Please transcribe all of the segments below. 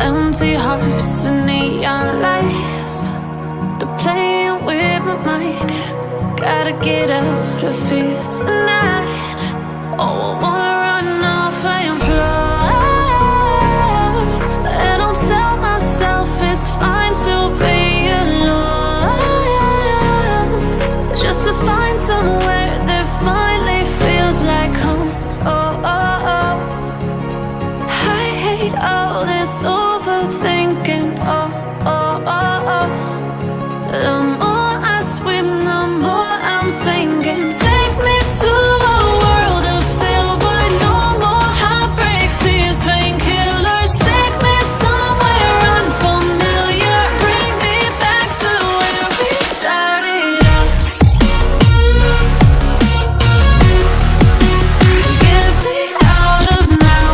Empty hearts and neon lights, they're playing with my mind. Gotta get out of here tonight. Oh, I wanna run off and fly, and I'll tell myself it's fine to be alone, just to find somewhere that finally feels like home. Oh, oh, oh. I hate all this overthinking. Oh, oh, oh, oh. The more I swim, the more I'm sinking. Take me to a world of silver. No more heartbreaks, tears, painkillers. Take me somewhere unfamiliar. Bring me back to where we started out. Get me out of now,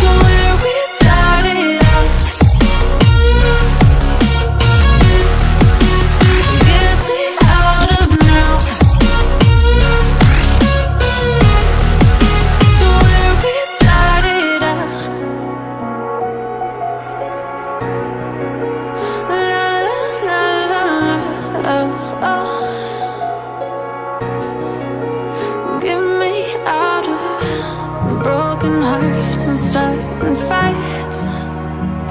to where we started out. Get me out of now, to where we started out. La la la la la, oh, oh. Get me out of broken hearts and starting fights,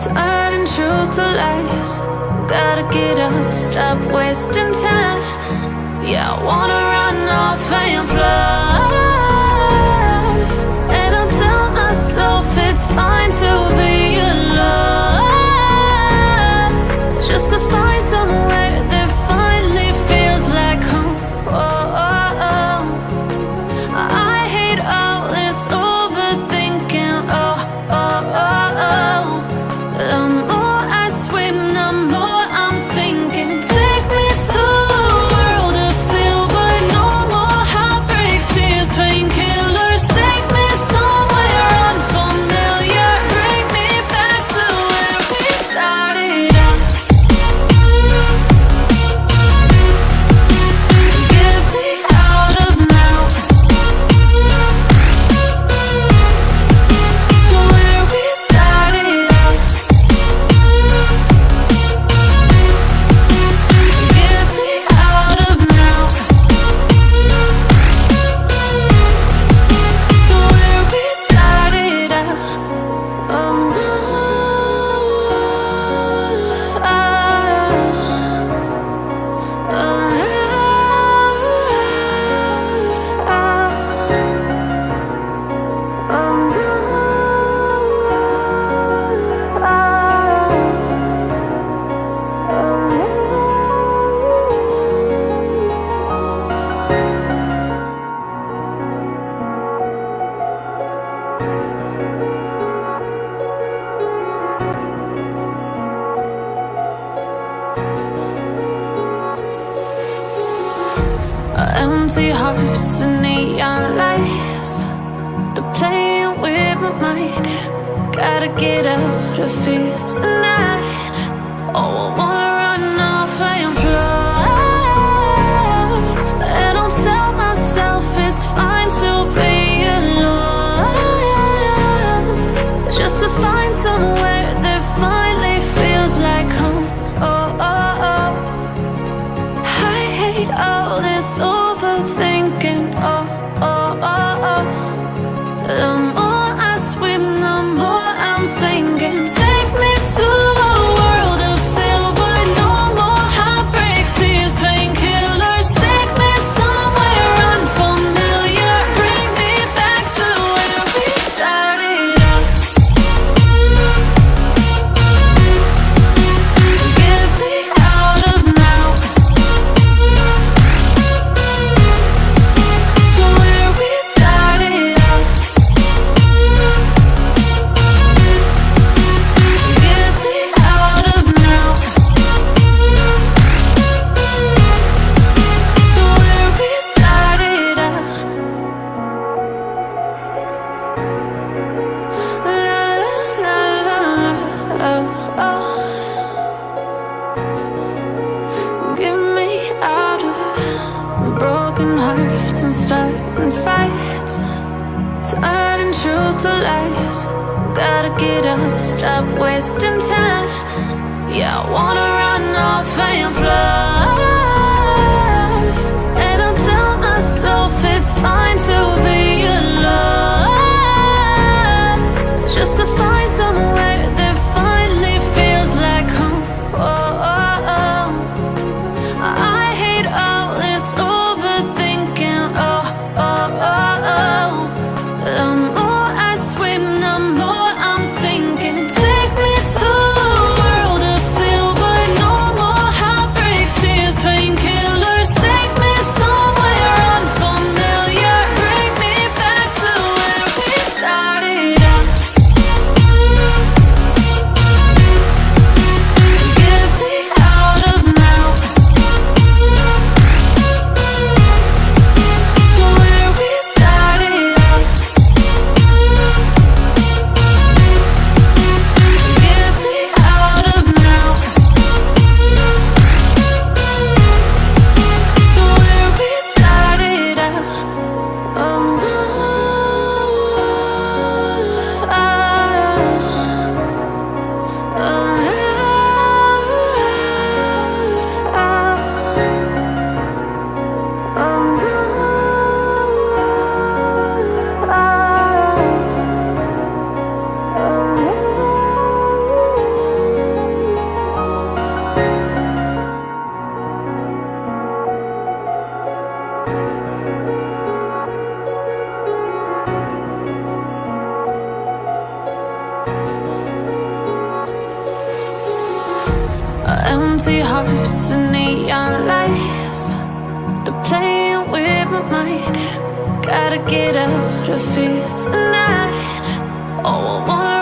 turning truth to lies. Gotta get up, stop wasting time. Yeah, I wanna run off and fly, and I'll tell myself it's fine to be alone, just to find somewhere that finally feels like home. Oh, oh, oh. I hate all this overthinking. Oh, oh, oh, oh. The more I swim, the more I'm sinking. Take me to a world of silver. No more heartbreaks, tears, painkillers. Take me somewhere unfamiliar. Bring me back to where we started out. Get me out of now, to where we started out. Get me out of now, to where we started out. Oh no, empty hearts and neon lights, they're playing with my mind. Gotta get out of here tonight. Oh, I wanna run off and fly, and I'll tell myself it's fine to be alone, just to find somewhere that finally feels like home. Oh, oh, oh. I hate all this overthinking. Oh, oh, oh, oh. The more I swim, the more I'm sinking. Take me to a world of silver. No more heartbreaks, tears, painkillers. Take me somewhere unfamiliar. Bring me back to where we started out. Get me out of now, to where we started out. Get me out of now, to where we started out. La la la la la, oh, oh. Get me out of broken hearts and starting fights, turning truth to lies. Gotta get up, stop wasting time. Yeah, I wanna run off and fly. And I'll tell myself it's fine to be alone, just to find somewhere that finally feels like home. I hate all this overthinking. The more I swim, the more I'm sinking. Take me to a world of silver, no more heartbreaks, tears, painkillers. Take me somewhere unfamiliar, bring me back to where we started out. Get me out of now, to where we started out. Get me out of now, to where we started out. Empty hearts and neon lights, they're playing with my mind. Gotta get out of here tonight. Oh, I wanna